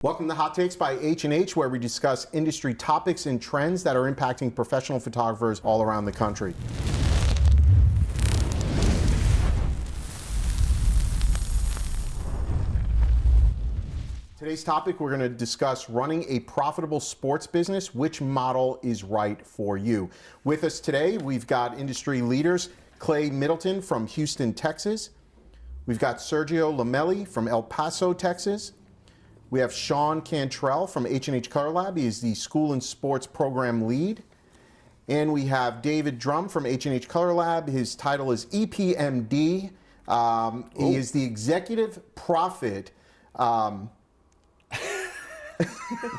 Welcome to Hot Takes by H&H, where we discuss industry topics and trends that are impacting professional photographers all around the country. Today's topic, we're going to discuss running a profitable sports business. Which model is right for you? With us today, we've got industry leaders, Clay Middleton from Houston, Texas. We've got Sergio Lomeli from El Paso, Texas. We have Shawn Cantrell from H&H Color Lab. He is the School and Sports Program Lead. And we have David Drum from H&H Color Lab. His title is EPMD. He is the Executive Profit. You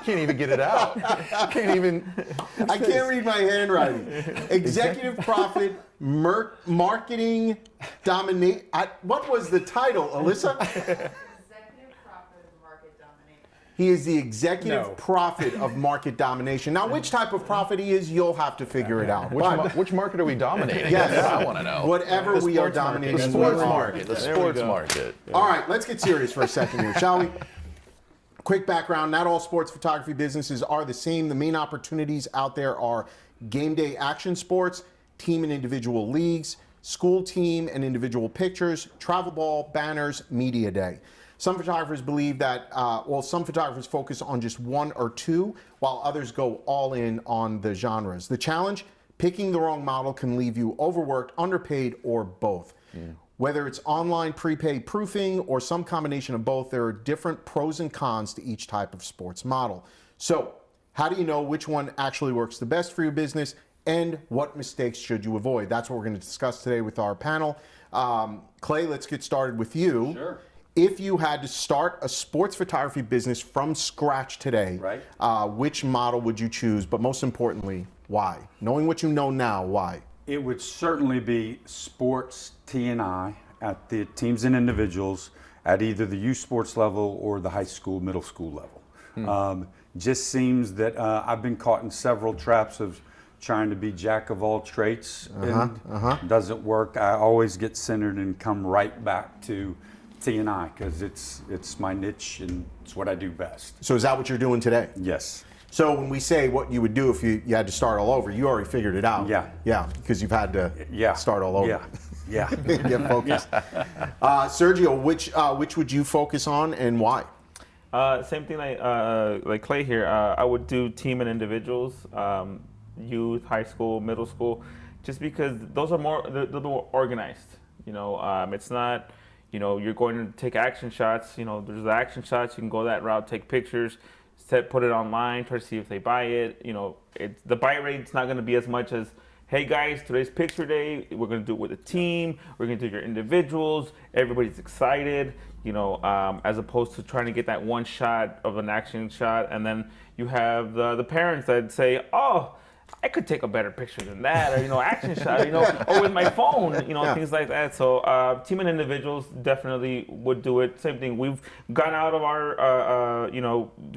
can't even get it out. Can't even. I can't read my handwriting. Executive Profit Marketing Dominate. What was the title, Alyssa? He is the executive profit of market domination. Now, which type of profit he is, you'll have to figure it out. Which market are we dominating? Yes, I want to know. Whatever we are dominating. The sports market. The sports market. All right, let's get serious for a second here, shall we? Quick background, not all sports photography businesses are the same. The main opportunities out there are game day action sports, team and individual leagues, school team and individual pictures, travel ball, banners, media day. Some photographers believe that, some photographers focus on just one or two, while others go all in on the genres. The challenge, picking the wrong model can leave you overworked, underpaid, or both. Whether it's online prepaid proofing or some combination of both, there are different pros and cons to each type of sports model. So, how do you know which one actually works the best for your business, and what mistakes should you avoid? That's what we're going to discuss today with our panel. Clay, let's get started with you. Sure. If you had to start a sports photography business from scratch today, which model would you choose? But most importantly, why? Knowing what you know now, why? It would certainly be sports T&I at the teams and individuals at either the youth sports level or the high school, middle school level. Just seems that I've been caught in several traps of trying to be jack of all trades and doesn't work. I always get centered and come right back to T&I because it's my niche and it's what I do best. So is that what you're doing today? Yes. So when we say what you would do if you had to start all over, you already figured it out. Yeah. Yeah, because you've had to start all over. Yeah. Get focused. Sergio, which would you focus on and why? Same thing like Clay here. I would do team and individuals, youth, high school, middle school, just because those are they're more organized. It's not, you're going to take action shots. There's the action shots. You can go that route, take pictures, put it online, try to see if they buy it. The buy rate's not going to be as much as, hey guys, today's picture day. We're going to do it with a team. We're going to do your individuals. Everybody's excited. As opposed to trying to get that one shot of an action shot, and then you have the parents that say, oh, I could take a better picture than that, or action shot, or with my phone, things like that. So team and individuals definitely would do it. Same thing. We've gone out of our,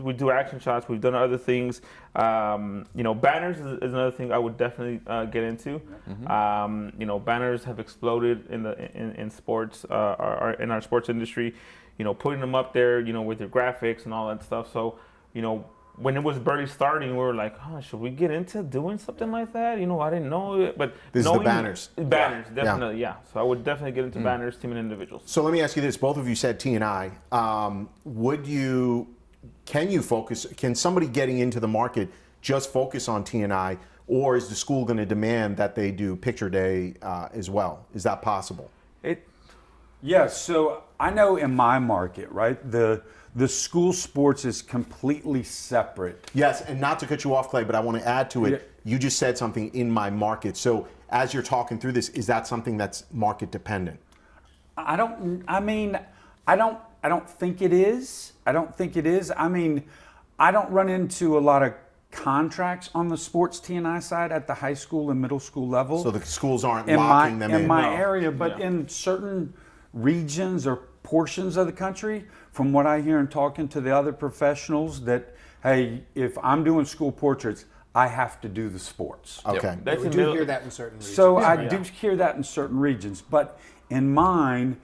we do action shots. We've done other things. Banners is another thing I would definitely get into. Banners have exploded in sports, in our sports industry. Putting them up there, with your graphics and all that stuff. So, when it was barely starting, we were like, should we get into doing something like that? I didn't know it, but this is the banners. Banners, definitely, yeah. So I would definitely get into banners, team and individuals. So let me ask you this: both of you said T&I. Can somebody getting into the market just focus on T&I, or is the school going to demand that they do picture day as well? Is that possible? Yes. So I know in my market, right, the school sports is completely separate. Yes, and not to cut you off, Clay, but I want to add to it. Yeah. You just said something, in my market. So as you're talking through this, is that something that's market dependent? I don't think it is. I don't run into a lot of contracts on the sports T&I side at the high school and middle school level. So the schools aren't locking them in. In my area, but in certain regions or portions of the country, from what I hear and talking to the other professionals, that, hey, if I'm doing school portraits, I have to do the sports. Okay. Yep. We do hear that in certain regions. So I do hear that in certain regions. But in mine,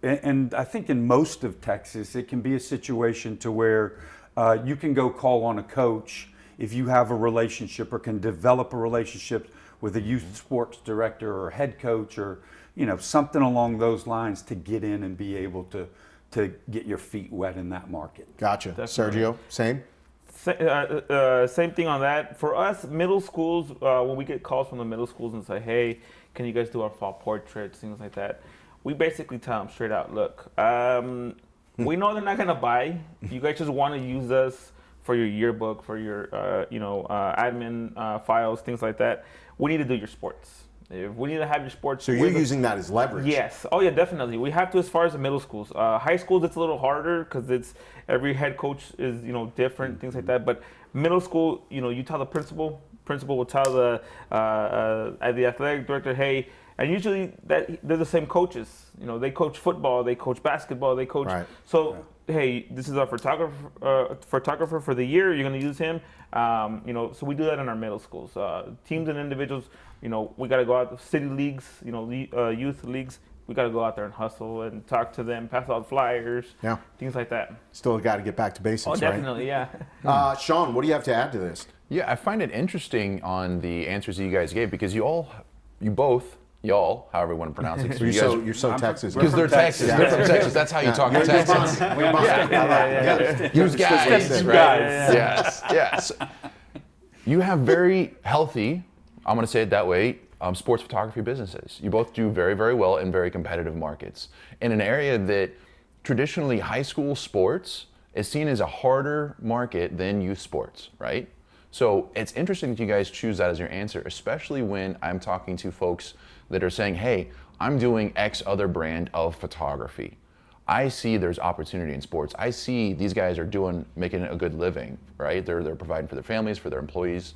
and I think in most of Texas, it can be a situation to where you can go call on a coach if you have a relationship or can develop a relationship with a youth sports director or head coach or something along those lines to get in and be able to get your feet wet in that market. Gotcha. Definitely. Sergio, same? Same thing on that. For us, middle schools, when we get calls from the middle schools and say, hey, can you guys do our fall portraits, things like that, we basically tell them straight out, look, we know they're not going to buy. You guys just want to use us for your yearbook, for your admin files, things like that. We need to do your sports. If we need to have your sports. So you're using that as leverage? Yes. Oh, yeah, definitely. We have to as far as the middle schools. High schools, it's a little harder because it's every head coach is, different, things like that. But middle school, you tell the principal will tell the athletic director, hey, and usually they're the same coaches. They coach football, they coach basketball, they coach. Right. So, hey, this is our photographer for the year. You're going to use him. So we do that in our middle schools. Teams and individuals, we got to go out, city leagues, youth leagues. We got to go out there and hustle and talk to them, pass out flyers, things like that. Still got to get back to basics, Oh, definitely, right? yeah. Sean, what do you have to add to this? Yeah, I find it interesting on the answers that you guys gave because y'all, however you want to pronounce it. You're so Texas. Because they're Texas. They're from Texas. That's how you talk in Texas. Use guys, right? Yes. You have very healthy, I'm going to say it that way, sports photography businesses. You both do very, very well in very competitive markets. In an area that traditionally high school sports is seen as a harder market than youth sports, right? So it's interesting that you guys choose that as your answer, especially when I'm talking to folks that are saying, hey, I'm doing X other brand of photography. I see there's opportunity in sports. I see these guys are making a good living, right? They're providing for their families, for their employees,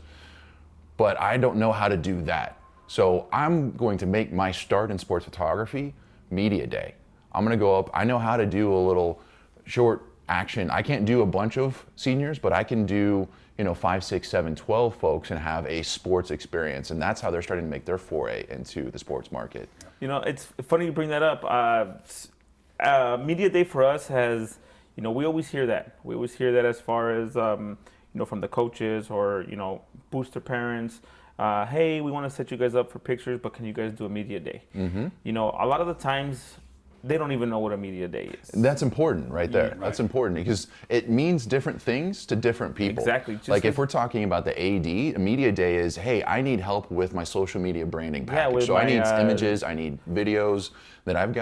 but I don't know how to do that. So I'm going to make my start in sports photography media day. I'm gonna go up, I know how to do a little short action. I can't do a bunch of seniors, but I can do 5, 6, 7, 12 folks and have a sports experience. And that's how they're starting to make their foray into the sports market. It's funny you bring that up. Media Day for us has, we always hear that. We always hear that as far as, from the coaches or, booster parents. Hey, we want to set you guys up for pictures, but can you guys do a media day? Mm-hmm. A lot of the times, they don't even know what a media day is. That's important right there. Yeah, right. That's important because it means different things to different people. Exactly. Like if we're talking about the AD, a media day is, hey, I need help with my social media branding package. So I need images, I need videos that I've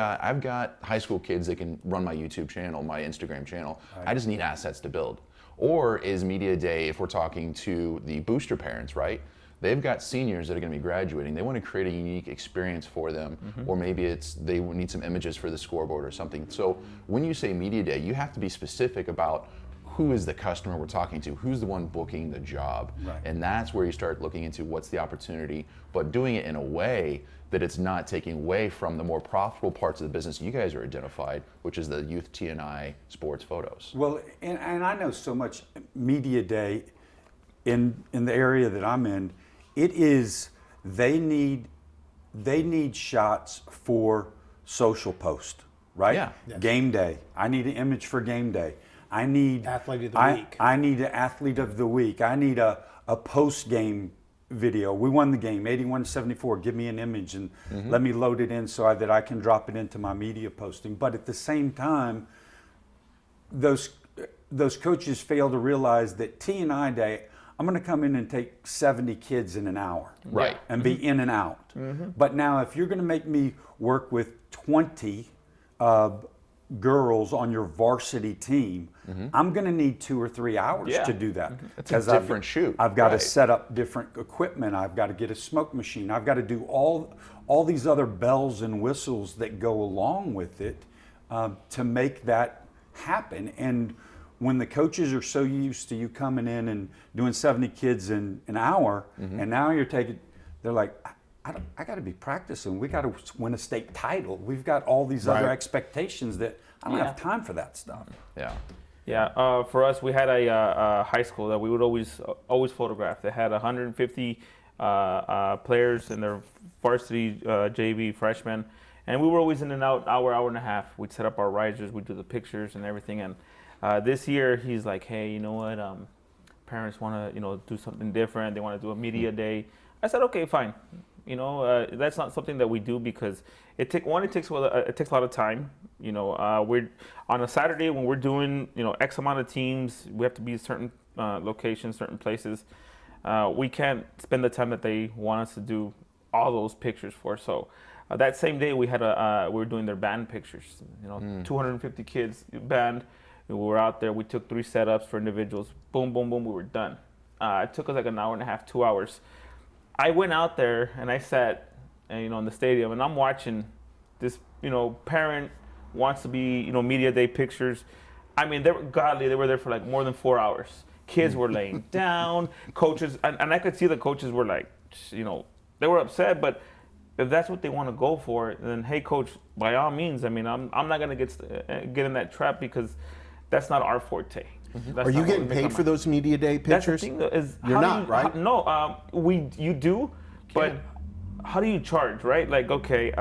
got high school kids that can run my YouTube channel, my Instagram channel. Right. I just need assets to build. Or is media day if we're talking to the booster parents, right? They've got seniors that are going to be graduating. They want to create a unique experience for them, or maybe they need some images for the scoreboard or something. So when you say media day, you have to be specific about who is the customer we're talking to, who's the one booking the job. Right. And that's where you start looking into what's the opportunity, but doing it in a way that it's not taking away from the more profitable parts of the business you guys are identified, which is the youth T&I sports photos. Well, and I know so much media day in the area that I'm in. It is they need shots for social post, right? Yeah. Yes. Game day. I need an image for game day. I need athlete of the week. I need an athlete of the week. I need a post game video. We won the game 81-74. Give me an image and let me load it in so that I can drop it into my media posting. But at the same time, those coaches fail to realize that T&I day, I'm going to come in and take 70 kids in an hour, right, and be in and out. But now, if you're going to make me work with 20 girls on your varsity team, I'm going to need 2 or 3 hours to do that. It's a different shoot. I've got to set up different equipment. I've got to get a smoke machine. I've got to do all these other bells and whistles that go along with it to make that happen. And when the coaches are so used to you coming in and doing 70 kids in an hour, and now they're like, I got to be practicing. We got to win a state title. We've got all these other expectations that I don't have time for that stuff. Yeah. For us, we had a high school that we would always photograph. They had 150 players in their varsity JV freshmen, And we were always in and out, hour and a half. We'd set up our risers, we'd do the pictures and everything. And this year, he's like, hey, you know what? Parents want to, do something different. They want to do a media day. I said, okay, fine. That's not something that we do because it takes a lot of time. We're on a Saturday when we're doing, X amount of teams. We have to be at certain locations, certain places. We can't spend the time that they want us to do all those pictures for. So that same day we were doing their band pictures. 250 kids band. We were out there. We took 3 setups for individuals. Boom, boom, boom. We were done. It took us like an hour and a half, 2 hours. I went out there and I sat, in the stadium, and I'm watching this, parent wants to be, media day pictures. I mean, they were godly. They were there for like more than 4 hours. Kids were laying down. Coaches, and I could see the coaches were like, they were upset. But if that's what they want to go for, then hey, coach, by all means. I mean, I'm not gonna get in that trap because that's not our forte. Are you getting paid for those media day pictures? That's the thing, though, is you're not, right? No, you do, but how do you charge, right? Like, okay,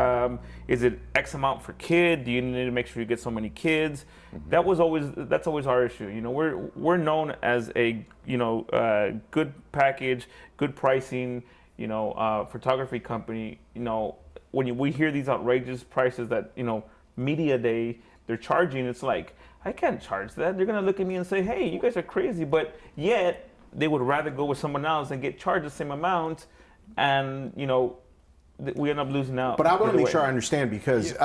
is it X amount for kid? Do you need to make sure you get so many kids? That's always our issue. We're known as a good package, good pricing, photography company. When we hear these outrageous prices that media day they're charging, it's like, I can't charge that. They're gonna look at me and say, hey, you guys are crazy, but yet they would rather go with someone else and get charged the same amount, and we end up losing out. But I want to make sure I understand, because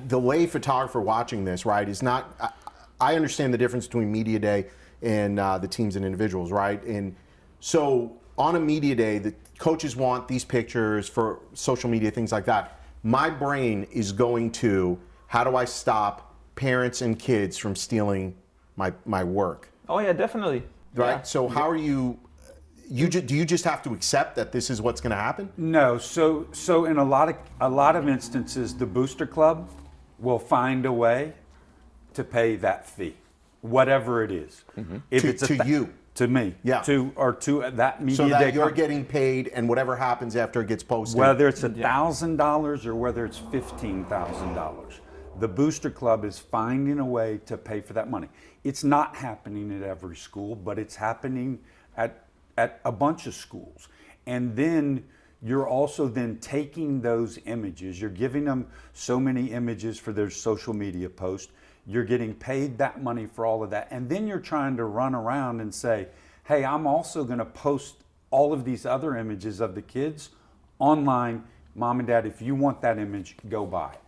the lay photographer watching this, right, is not. I understand the difference between media day and the teams and individuals, right? And so on a media day, the coaches want these pictures for social media, things like that. My brain is going to, how do I stop parents and kids from stealing my work? Oh yeah, definitely. Right. Yeah. So how are you? Do you just have to accept that this is what's going to happen? No. So in a lot of instances, the booster club will find a way to pay that fee, whatever it is. If it's to me, yeah, to that media so that day you're getting paid, and whatever happens after it gets posted, whether it's $1,000 or whether it's $15,000. The booster club is finding a way to pay for that money. It's not happening at every school, but it's happening at a bunch of schools. And then you're also then taking those images, you're giving them so many images for their social media post, you're getting paid that money for all of that, and then you're trying to run around and say, hey, I'm also gonna post all of these other images of the kids online. Mom and Dad, if you want that image, go buy it.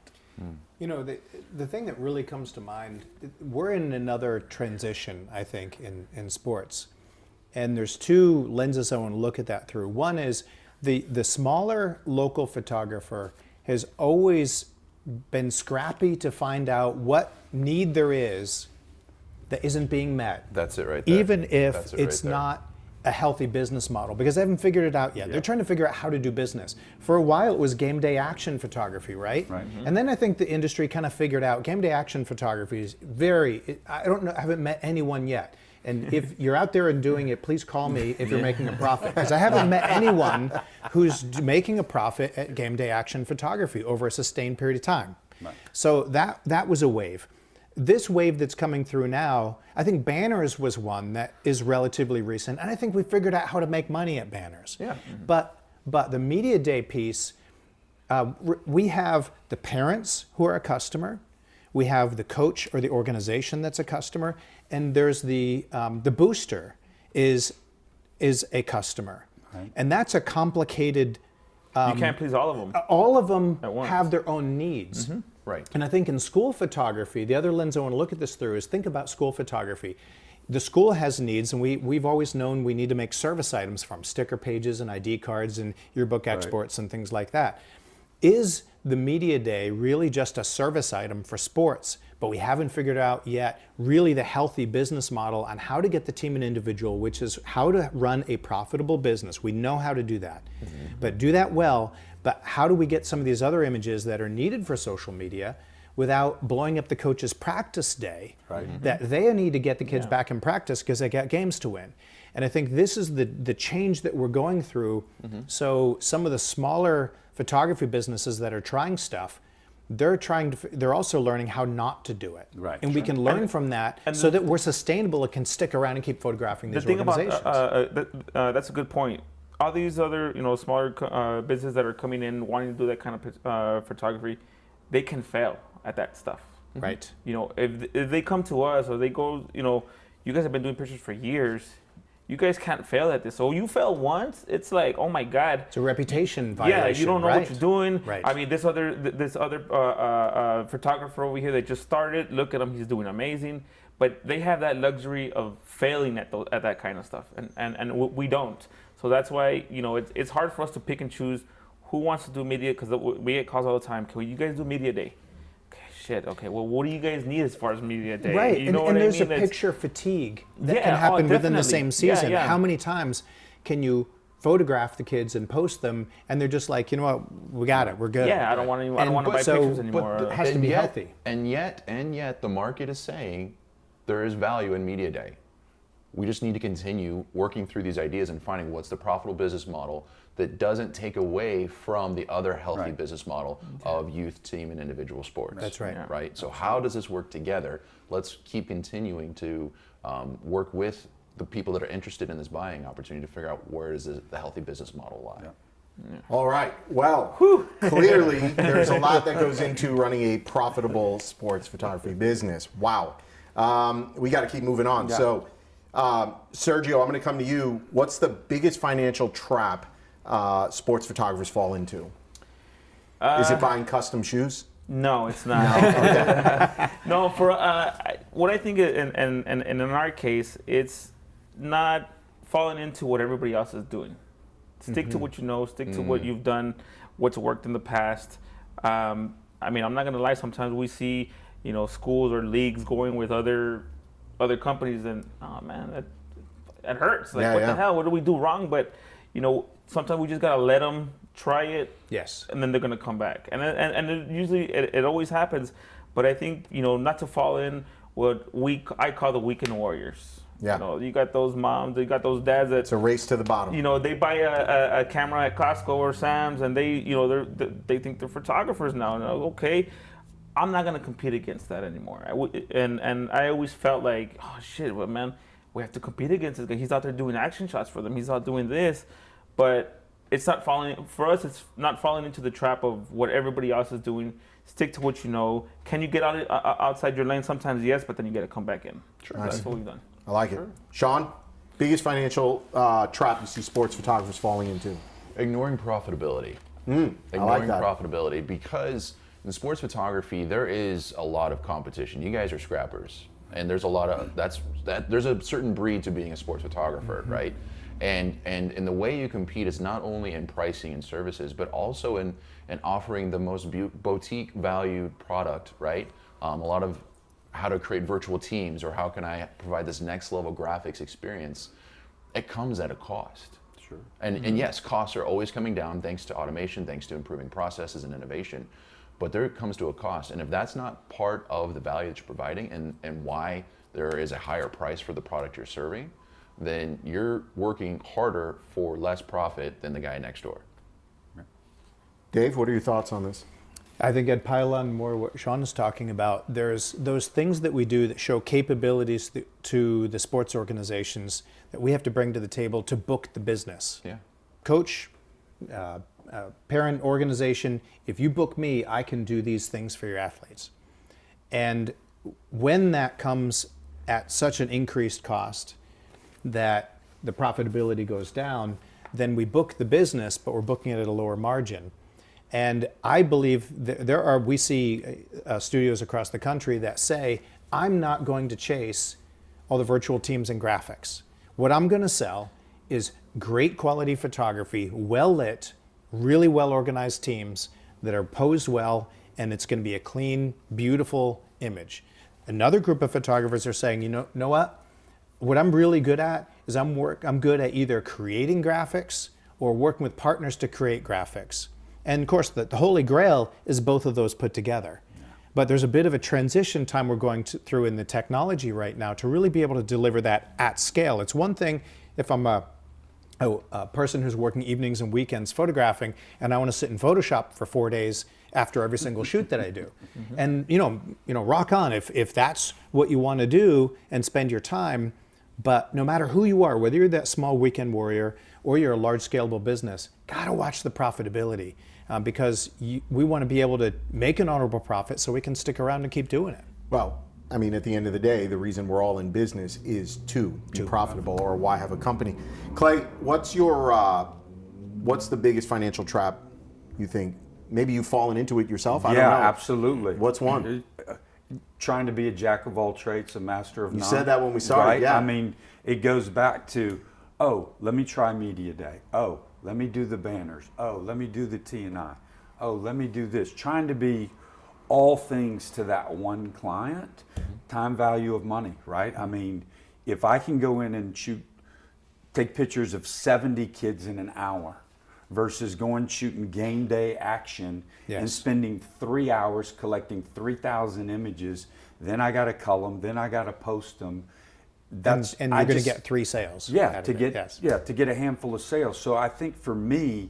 The thing that really comes to mind, we're in another transition, I think, in sports. And there's 2 lenses I want to look at that through. One is the smaller local photographer has always been scrappy to find out what need there is that isn't being met. That's it right there. Even if it's not a healthy business model, because they haven't figured it out yet. They're trying to figure out how to do business. For a while, it was game day action photography, right? And then I think the industry kind of figured out game day action photography is I don't know, I haven't met anyone yet. And if you're out there and doing it, please call me if you're making a profit, because I haven't met anyone who's making a profit at game day action photography over a sustained period of time. So that was a wave. This wave that's coming through now, I think banners was one that is relatively recent, and I think we figured out how to make money at banners. Yeah. But the media day piece, we have the parents who are a customer, we have the coach or the organization that's a customer, and there's the booster is a customer, right. And that's a complicated. You can't please all of them. All of them have their own needs. Right. And I think in school photography, the other lens I want to look at this through is think about school photography. The school has needs, and we've always known we need to make service items from sticker pages and ID cards and yearbook exports and things like that. Is the media day really just a service item for sports? But we haven't figured out yet really the healthy business model on how to get the team and individual, which is how to run a profitable business. We know how to do that, but do that well. But how do we get some of these other images that are needed for social media without blowing up the coach's practice day, that they need to get the kids back in practice because they got games to win. And I think this is the change that we're going through. So some of the smaller photography businesses that are trying stuff, they're also learning how not to do it. Right. And we can learn from that so that we're sustainable and can stick around and keep photographing these organizations. That's a good point. All these other, smaller businesses that are coming in wanting to do that kind of photography, they can fail at that stuff. Right. If they come to us or they go, you guys have been doing pictures for years. You guys can't fail at this. So you fail once, it's like, oh my God. It's a reputation violation. Yeah, you don't know what you're doing. Right. I mean, this other photographer over here that just started, look at him, he's doing amazing. But they have that luxury of failing at that kind of stuff, and we don't. So that's why it's hard for us to pick and choose who wants to do media, because we get calls all the time. Can you guys do media day? Shit. Okay. Well, what do you guys need as far as media day? Right. You know and there's I mean? a picture fatigue that can happen within the same season. Yeah. How many times can you photograph the kids and post them, and they're just like, you know what, we got it, we're good. Yeah. I don't want to buy pictures anymore. It has to be healthy. And yet, the market is saying there is value in media day. We just need to continue working through these ideas and finding what's the profitable business model that doesn't take away from the other healthy business model of youth, team, and individual sports. That's right. Yeah. Right. So how does this work together? Let's keep continuing to work with the people that are interested in this buying opportunity to figure out where does the healthy business model lie. Yeah. All right. Well, clearly there's a lot that goes into running a profitable sports photography business. Wow. We got to keep moving on. Yeah. So, Sergio, I'm going to come to you. What's the biggest financial trap sports photographers fall into? Is it buying custom shoes? No, it's not. No, for what I think, and in our case, it's not falling into what everybody else is doing. Stick to what you know. Stick to what you've done, what's worked in the past. I mean, I'm not going to lie. Sometimes we see, schools or leagues going with other companies, and oh man, that hurts. Like, what the hell? What do we do wrong? But sometimes we just gotta let them try it. Yes. And then they're gonna come back. And it usually it always happens. But I think not to fall in what I call the weekend warriors. Yeah. You got those moms, you got those dads that it's a race to the bottom. They buy a camera at Costco or Sam's, and they they think they're photographers now. And okay, I'm not gonna compete against that anymore. And I always felt like, oh shit, well, man, we have to compete against this guy. He's out there doing action shots for them. He's out doing this, but it's not falling for us. It's not falling into the trap of what everybody else is doing. Stick to what you know. Can you get outside your lane? Sometimes yes, but then you got to come back in. Sure. That's what we've done. I like it. Shawn, biggest financial trap you see sports photographers falling into? Ignoring profitability. I like that. Profitability, because in sports photography there is a lot of competition. You guys are scrappers, and there's a lot of there's a certain breed to being a sports photographer, right? And the way you compete is not only in pricing and services, but also in offering the most boutique valued product, right? A lot of how to create virtual teams, or how can I provide this next level graphics experience. It comes at a cost. Sure. And yes, costs are always coming down thanks to automation, thanks to improving processes and innovation. But there comes to a cost. And if that's not part of the value that you're providing and why there is a higher price for the product you're serving, then you're working harder for less profit than the guy next door. Dave, what are your thoughts on this? I think I'd pile on more what Shawn is talking about. There's those things that we do that show capabilities to the sports organizations that we have to bring to the table to book the business. Yeah. Coach, parent, organization, if you book me, I can do these things for your athletes. And when that comes at such an increased cost that the profitability goes down, then we book the business, but we're booking it at a lower margin. And I believe we see studios across the country that say, I'm not going to chase all the virtual teams and graphics. What I'm going to sell is great quality photography, well lit, really well organized teams that are posed well, and it's going to be a clean, beautiful image. Another group of photographers are saying, you know what I'm really good at is I'm good at either creating graphics or working with partners to create graphics. And of course, the holy grail is both of those put together. Yeah. But there's a bit of a transition time we're going through in the technology right now to really be able to deliver that at scale. It's one thing if I'm a person who's working evenings and weekends photographing, and I want to sit in Photoshop for 4 days after every single shoot that I do. And you know, rock on if that's what you want to do and spend your time. But no matter who you are, whether you're that small weekend warrior or you're a large scalable business, gotta watch the profitability because we want to be able to make an honorable profit so we can stick around and keep doing it. Well, I mean, at the end of the day, the reason we're all in business is to be profitable, or why have a company. Clay, what's the biggest financial trap you think? Maybe you've fallen into it yourself. I don't know. Yeah, absolutely. What's one? Trying to be a jack of all trades, a master of none. You said that when we started, right? yeah. I mean, it goes back to, oh, let me try media day. Oh, let me do the banners. Oh, let me do the T&I. Oh, let me do this. Trying to be all things to that one client. Time value of money, right? I mean, if I can go in and take pictures of 70 kids in an hour versus going shooting game day action and spending 3 hours collecting 3,000 images, then I got to cull them, then I got to post them. And you're going to get 3 sales. To get a handful of sales. So I think for me,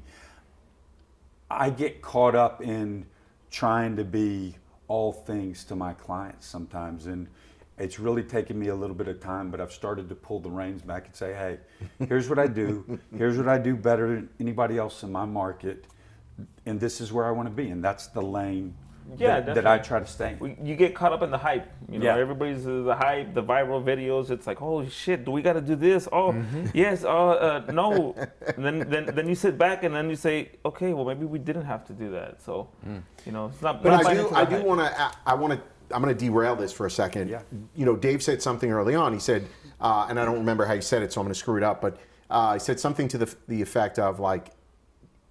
I get caught up in trying to be all things to my clients sometimes, and it's really taken me a little bit of time, but I've started to pull the reins back and say, hey, here's what I do. Here's what I do better than anybody else in my market, and this is where I want to be, and that's the lane that I try to stay in. You get caught up in the hype. You know, everybody's the hype, the viral videos. It's like, holy shit, do we got to do this? Oh, yes. No. And then you sit back and then you say, okay, well maybe we didn't have to do that. So, you know, it's not. But I'm going to derail this for a second. Yeah. You know, Dave said something early on. He said, and I don't remember how he said it, so I'm going to screw it up. But he said something to the effect of like,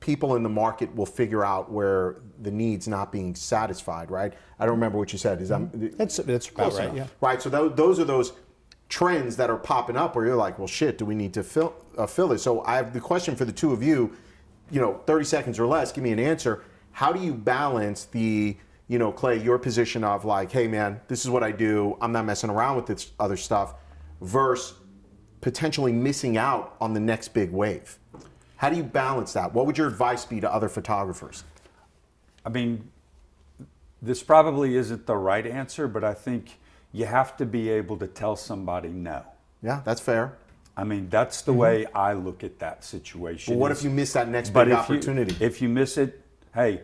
people in the market will figure out where the need's not being satisfied, right? I don't remember what you said. Is that's about right? Yeah. Right. So those are those trends that are popping up where you're like, well, shit, do we need to fill this? So I have the question for the two of you. You know, 30 seconds or less. Give me an answer. How do you balance the, you know, Clay, your position of like, hey man, this is what I do. I'm not messing around with this other stuff, versus potentially missing out on the next big wave? How do you balance that? What would your advice be to other photographers? I mean, this probably isn't the right answer, but I think you have to be able to tell somebody no. Yeah, that's fair. I mean, that's the way I look at that situation. Well, what if you miss that next big opportunity? If you miss it, hey,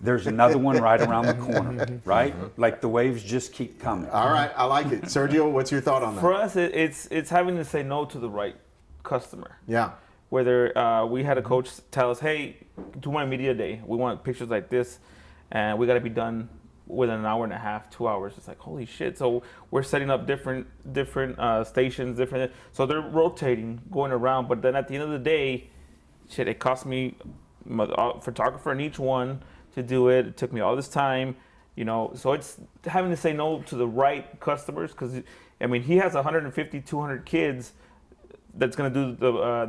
there's another one right around the corner, right? Like the waves just keep coming. All right, I like it. Sergio, what's your thought on that? For us, it's having to say no to the right customer. Yeah. Whether we had a coach tell us, hey, do my media day. We want pictures like this, and we got to be done within an hour and a half, 2 hours. It's like, holy shit. So we're setting up different stations, so they're rotating, going around. But then at the end of the day, shit, it cost me a photographer in each one to do it. It took me all this time, you know. So it's having to say no to the right customers, because, I mean, he has 150, 200 kids that's going to do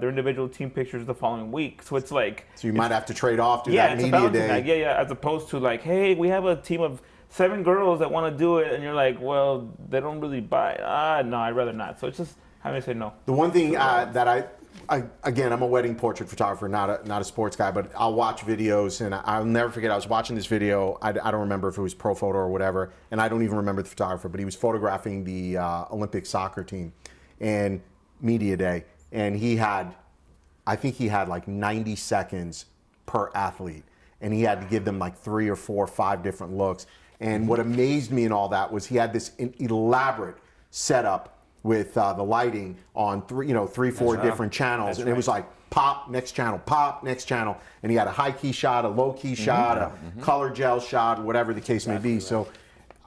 their individual team pictures the following week. So it's like... So you might have to trade off, do that media day. Yeah, as opposed to like, hey, we have a team of 7 girls that want to do it, and you're like, well, they don't really buy. No, I'd rather not. So it's just having to say no. The one thing that again, I'm a wedding portrait photographer, not a sports guy, but I'll watch videos, and I'll never forget, I was watching this video, I don't remember if it was Pro Photo or whatever, and I don't even remember the photographer, but he was photographing the Olympic soccer team, and media day, and I think he had like 90 seconds per athlete, and he had to give them like 3 or 4 or 5 different looks. And what amazed me in all that was he had this elaborate setup with the lighting on 3, 4 different channels, and it was like pop, next channel, and he had a high key shot, a low key shot, a color gel shot, whatever the case may be. So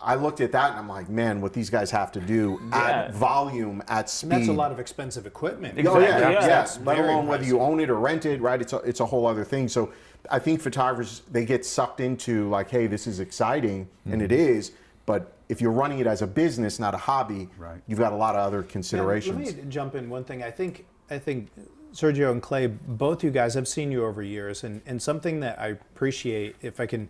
I looked at that and I'm like, man, what these guys have to do at volume, at speed. And that's a lot of expensive equipment. Exactly. Yes. Let alone whether you own it or rent it, right? It's a whole other thing. So I think photographers, they get sucked into like, hey, this is exciting, and it is, but if you're running it as a business, not a hobby, you've got a lot of other considerations. Let me jump in one thing. I think Sergio and Clay, both you guys, I've seen you over years, and something that I appreciate, if I can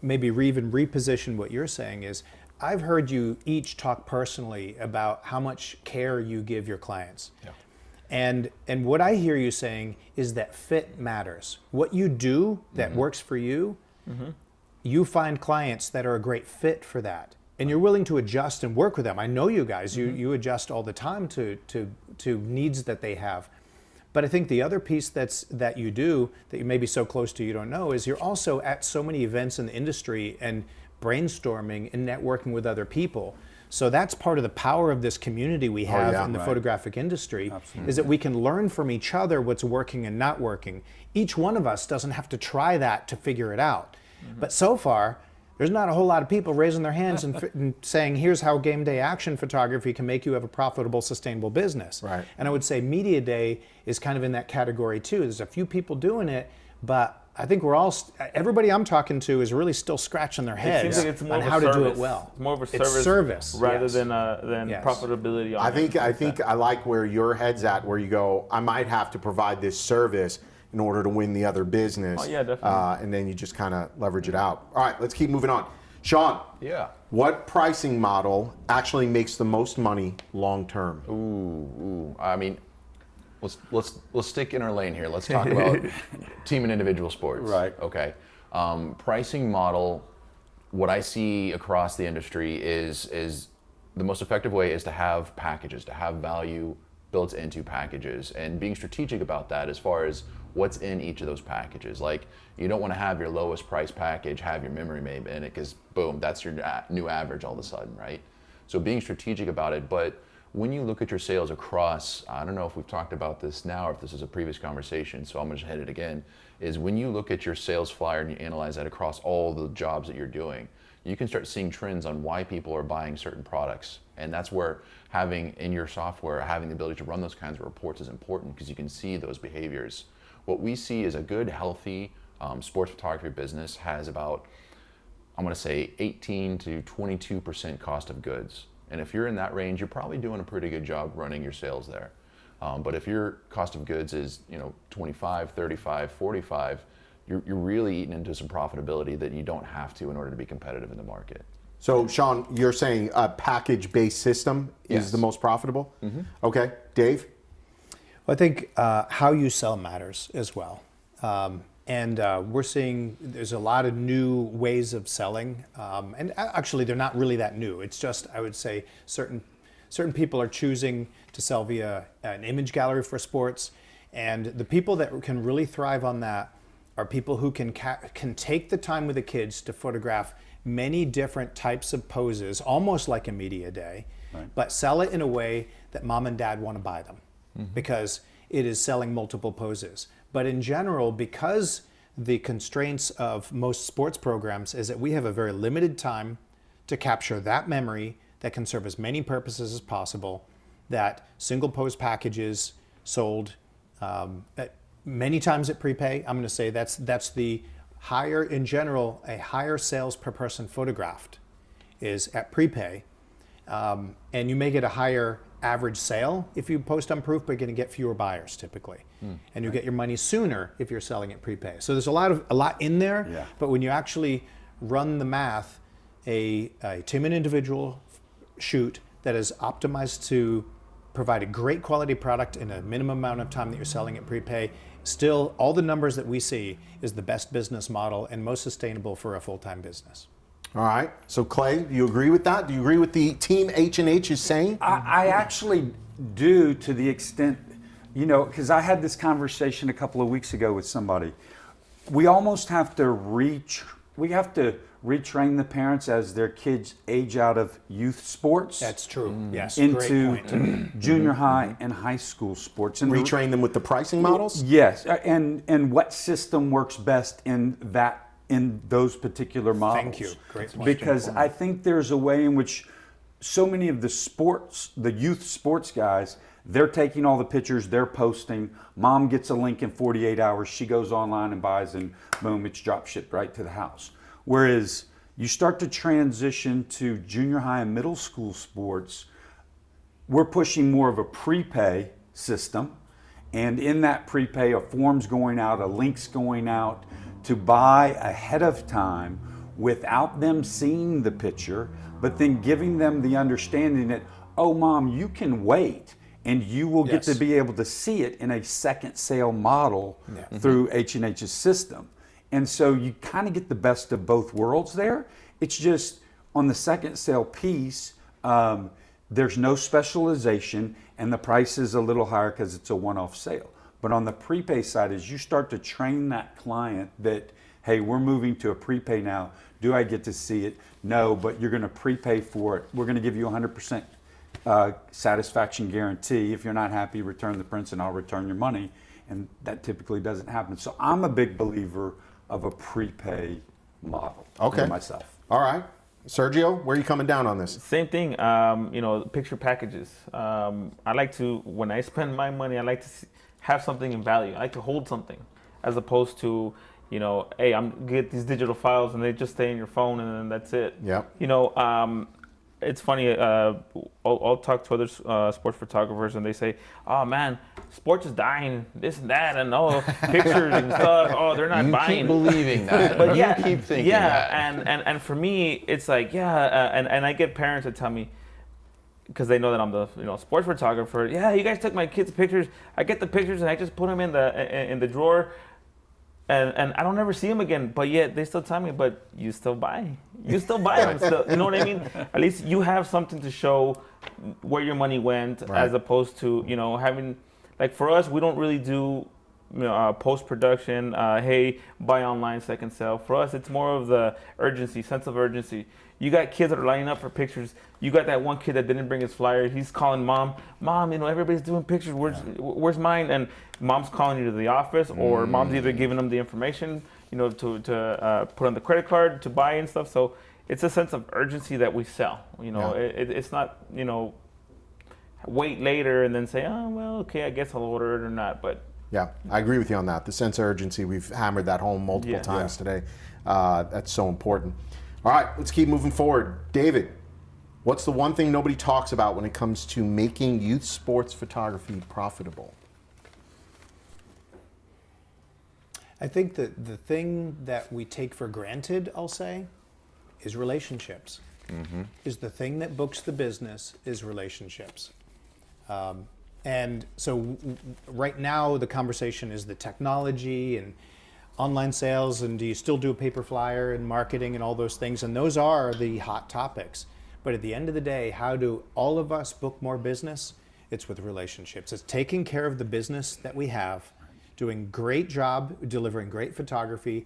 maybe even reposition what you're saying, is I've heard you each talk personally about how much care you give your clients. Yeah. And what I hear you saying is that fit matters. What you do that works for you you find clients that are a great fit for that. And you're willing to adjust and work with them. I know you guys, you adjust all the time to needs that they have. But I think the other piece that you do, that you may be so close to you don't know, is you're also at so many events in the industry and brainstorming and networking with other people. So that's part of the power of this community we have in the photographic industry, is that we can learn from each other what's working and not working. Each one of us doesn't have to try that to figure it out. But so far, there's not a whole lot of people raising their hands and saying, here's how game day action photography can make you have a profitable, sustainable business. Right. And I would say media day is kind of in that category too. There's a few people doing it, but I think we're all, everybody I'm talking to is really still scratching their heads It seems like it's more on of a how to do service. it well. It's more of a It's service rather yes. than Yes. profitability. On I think I like where your head's at, where you go, I might have to provide this service in order to win the other business. Oh, yeah, definitely. And then you just kind of leverage it out. All right, let's keep moving on. Shawn, Yeah. what pricing model actually makes the most money long term? Ooh. I mean, let's stick in our lane here. Let's talk about team and individual sports. Right. Okay. Pricing model. What I see across the industry is the most effective way is to have packages, to have value built into packages, and being strategic about that as far as what's in each of those packages. Like, you don't want to have your lowest price package have your memory made in it, because boom, that's your new average all of a sudden, right? So being strategic about it. But when you look at your sales across, I don't know if we've talked about this now or if this is a previous conversation, so I'm going to hit it again, is when you look at your sales flyer and you analyze that across all the jobs that you're doing, you can start seeing trends on why people are buying certain products. And that's where having in your software, having the ability to run those kinds of reports is important, because you can see those behaviors. What we see is a good, healthy sports photography business has about, I'm going to say 18 to 22% cost of goods. And if you're in that range, you're probably doing a pretty good job running your sales there. But if your cost of goods is 25, 35, 45, you're really eating into some profitability that you don't have to in order to be competitive in the market. So, Shawn, you're saying a package-based system is Yes. the most profitable? Okay. Dave? Well, I think how you sell matters as well. And we're seeing there's a lot of new ways of selling. And actually, they're not really that new. It's just, I would say, certain people are choosing to sell via an image gallery for sports. And the people that can really thrive on that are people who can take the time with the kids to photograph many different types of poses, almost like a media day, but sell it in a way that mom and dad want to buy them, because it is selling multiple poses. But in general, because the constraints of most sports programs is that we have a very limited time to capture that memory that can serve as many purposes as possible, that single pose packages sold many times at prepay. I'm going to say that's the higher, in general, a higher sales per person photographed is at prepay. And you may get a higher average sale if you post on proof, but you're going to get fewer buyers typically. And you get your money sooner if you're selling at prepay. So there's a lot in there, but when you actually run the math, a team and individual shoot that is optimized to provide a great quality product in a minimum amount of time that you're selling at prepay, still all the numbers that we see is the best business model and most sustainable for a full-time business. All right. So, Clay, do you agree with that? Do you agree with the team H&H is saying? I actually do, to the extent, because I had this conversation a couple of weeks ago with somebody. We almost have to retrain the parents as their kids age out of youth sports. That's true. Yes. Into Great point. junior high and high school sports. And Retrain them with the pricing models? Yes, and what system works best in those particular models. Thank you. Great point. Because I think there's a way in which so many of the youth sports guys, they're taking all the pictures, they're posting. Mom gets a link in 48 hours. She goes online and buys, and boom, it's drop shipped right to the house. Whereas you start to transition to junior high and middle school sports, we're pushing more of a prepay system. And in that prepay, a form's going out, a link's going out to buy ahead of time without them seeing the picture, but then giving them the understanding that, oh, Mom, you can wait, and you will get to be able to see it in a second sale model through H&H's system. And so you kind of get the best of both worlds there. It's just on the second sale piece, there's no specialization and the price is a little higher because it's a one-off sale. But on the prepay side, as you start to train that client that, hey, we're moving to a prepay now. Do I get to see it? No, but you're going to prepay for it. We're going to give you 100% satisfaction guarantee. If you're not happy, return the prints and I'll return your money. And that typically doesn't happen. So I'm a big believer of a prepay model for myself. All right. Sergio, where are you coming down on this? Same thing, picture packages. I like to, when I spend my money, I like to have something in value. I like to hold something as opposed to, hey, I'm get these digital files and they just stay in your phone and then that's it. Yeah. It's funny, I'll talk to other sports photographers and they say, oh man, sports is dying, this and that, and pictures and stuff, they're not buying. You keep believing that, but you keep thinking that. And for me, it's like, and I get parents that tell me, because they know that I'm the sports photographer, you guys took my kids' pictures, I get the pictures and I just put them in the drawer, and I don't ever see them again, but yet they still tell me, but you still buy them still, you know what I mean? At least you have something to show where your money went, as opposed to, having, like for us, we don't really do post-production, hey, buy online, second sale. For us, it's more of the sense of urgency. You got kids that are lining up for pictures. You got that one kid that didn't bring his flyer. He's calling mom, everybody's doing pictures. Where's mine? And mom's calling you to the office, or mom's either giving them the information, to put on the credit card to buy and stuff. So it's a sense of urgency that we sell. It's not, wait later and then say, oh, well, okay, I guess I'll order it or not. But yeah, I agree with you on that. The sense of urgency, we've hammered that home multiple times today. That's so important. All right, let's keep moving forward. David, what's the one thing nobody talks about when it comes to making youth sports photography profitable? I think that the thing that we take for granted, I'll say, is relationships. Is the thing that books the business is relationships. And so right now the conversation is the technology and online sales, and do you still do a paper flyer and marketing and all those things? And those are the hot topics. But at the end of the day, how do all of us book more business? It's with relationships. It's taking care of the business that we have, doing great job, delivering great photography,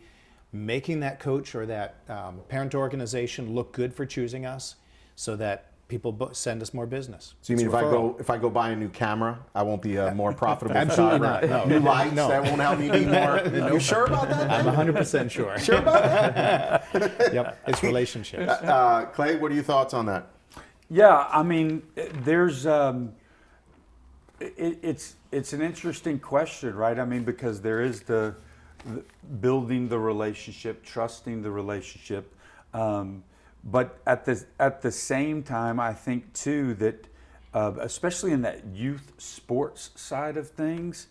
making that coach or that parent organization look good for choosing us, so that people send us more business. So you mean if I go buy a new camera, I won't be a more profitable Absolutely photographer? not. No. New lights, that won't help me be more. You sure about that? I'm 100% sure. Sure about that? Yep, it's relationships. Clay, what are your thoughts on that? Yeah, I mean, there's it's an interesting question, right? I mean, because there is the building the relationship, trusting the relationship. But at the same time, I think too that, especially in that youth sports side of things,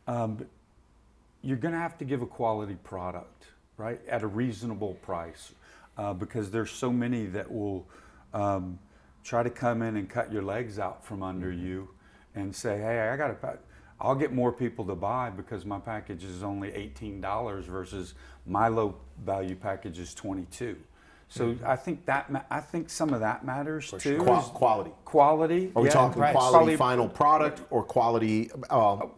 you're going to have to give a quality product, right, at a reasonable price, because there's so many that will try to come in and cut your legs out from under you, and say, hey, I'll get more people to buy because my package is only $18 versus my low value package is $22. So I think some of that matters too. Quality. Quality. Are we talking quality final product or quality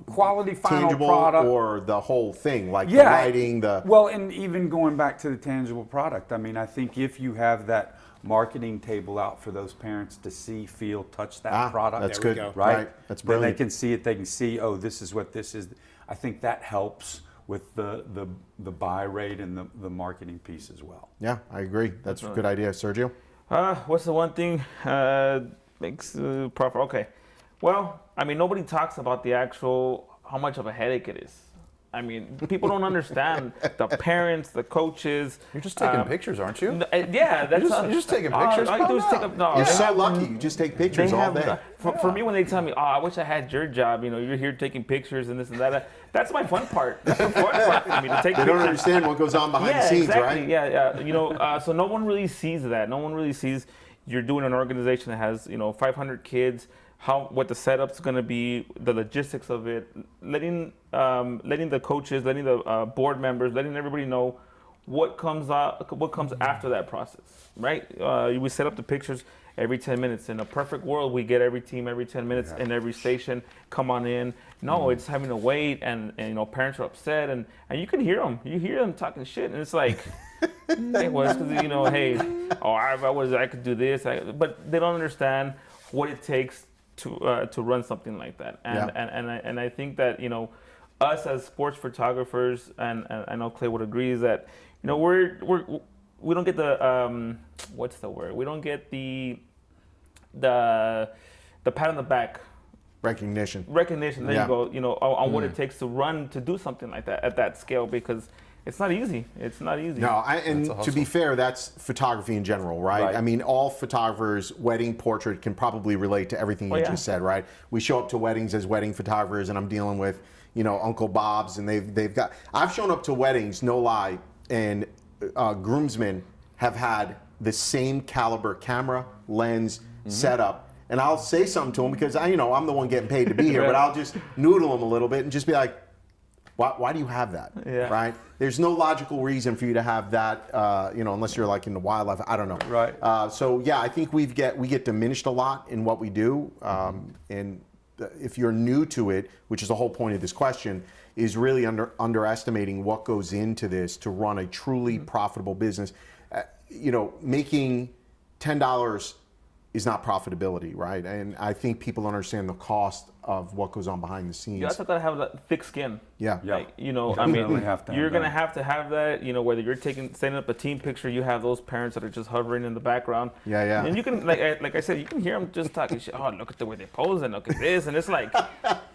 quality final tangible product, or the whole thing, like the lighting, well, and even going back to the tangible product. I mean, I think if you have that marketing table out for those parents to see, feel, touch that product, that's good, right? That's brilliant. Then they can see it. They can see, oh, this is what this is. I think that helps with the buy rate and the marketing piece as well. Yeah, I agree. That's a good idea. Sergio? What's the one thing makes profit? Okay. Well, I mean, nobody talks about the actual, how much of a headache it is. I mean, people don't understand. The parents, the coaches. You're just taking pictures, aren't you? Yeah, that's You're just taking pictures. All I do is take up. No, You're so lucky. You just take pictures all day. For me, when they tell me, "Oh, I wish I had your job," you're here taking pictures and this and that. That's my fun part. That's the fun part for me to take. They don't understand what goes on behind the scenes, exactly. right? Yeah. So no one really sees that. No one really sees you're doing an organization that has 500 kids. What the setup's going to be, the logistics of it, letting the coaches, letting the board members, letting everybody know what comes after that process, right? We set up the pictures every 10 minutes. In a perfect world, we get every team every 10 minutes in every station, come on in. No, it's having to wait, and parents are upset, and you can hear them. You hear them talking shit, and it's like, hey, well, it's because, hey, I could do this, but they don't understand what it takes to run something like that. And I think that, us as sports photographers, and I know Clay would agree, is that, we don't get the what's the word? We don't get the pat on the back. Recognition. There you go. On what it takes to do something like that at that scale, because it's not easy. No, and to be fair, that's photography in general, right? I mean, all photographers, wedding portrait, can probably relate to everything you just said, right? We show up to weddings as wedding photographers, and I'm dealing with, Uncle Bob's, and they've got. I've shown up to weddings, no lie, and groomsmen have had the same caliber camera, lens, setup. And I'll say something to them because I'm the one getting paid to be here, but I'll just noodle them a little bit and just be like, why do you have that? Right? There's no logical reason for you to have that, unless you're like in the wildlife. I don't know. Right. So yeah, I think we get diminished a lot in what we do. And if you're new to it, which is the whole point of this question, is really underestimating what goes into this to run a truly profitable business. Making $10 is not profitability, right? And I think people understand the cost of what goes on behind the scenes. You also gotta have that thick skin. Yeah. Like, you're gonna have to have that. Whether you're setting up a team picture, you have those parents that are just hovering in the background. Yeah. And you can, like I said, you can hear them just talking shit. Oh, look at the way they pose, and look at this, and it's like,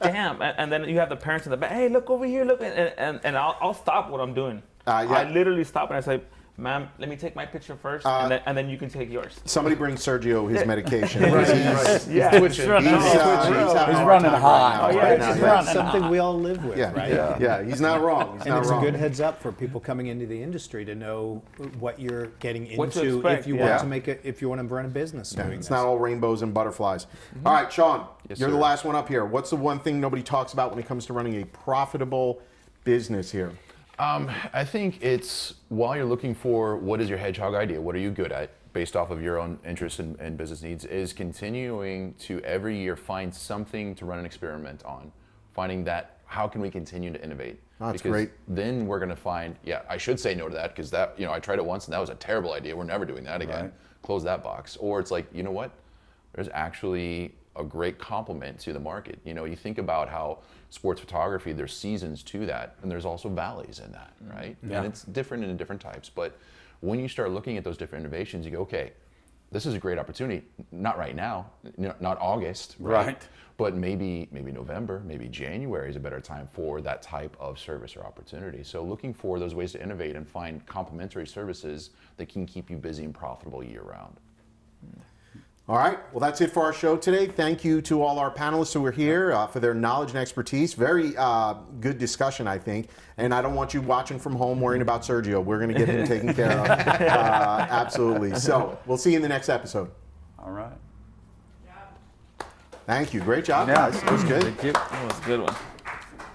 damn. And then you have the parents in the back. Hey, look over here, look, and I'll stop what I'm doing. I literally stop and I say, ma'am, let me take my picture first, and then you can take yours. Somebody bring Sergio his medication. He's twitching. He's running hot. It's something we all live with, right? Yeah, he's not wrong. And it's a good heads up for people coming into the industry to know what you're getting into if you want to if you want to run a business doing It's this. not all rainbows and butterflies. All right, Shawn, you're the last one up here. What's the one thing nobody talks about when it comes to running a profitable business here? I think it's, while you're looking for what is your hedgehog idea, what are you good at, based off of your own interests and business needs, is continuing to every year find something to run an experiment on. Finding that, how can we continue to innovate? That's great. Then we're going to find, I should say no to that, because that, I tried it once and that was a terrible idea. We're never doing that again. Close that box. Or it's like, you know what? There's actually a great complement to the market. You think about how sports photography, there's seasons to that, and there's also valleys in that, right? Yeah. And it's different in different types. But when you start looking at those different innovations, you go, okay, this is a great opportunity. Not right now, not August, right? But maybe November, maybe January is a better time for that type of service or opportunity. So looking for those ways to innovate and find complementary services that can keep you busy and profitable year round. All right, well, that's it for our show today. Thank you to all our panelists who are here for their knowledge and expertise. Very good discussion, I think. And I don't want you watching from home worrying about Sergio. We're going to get him taken care of. Absolutely. So we'll see you in the next episode. All right. Thank you. Great job, guys. That was good. Thank you. That was a good one.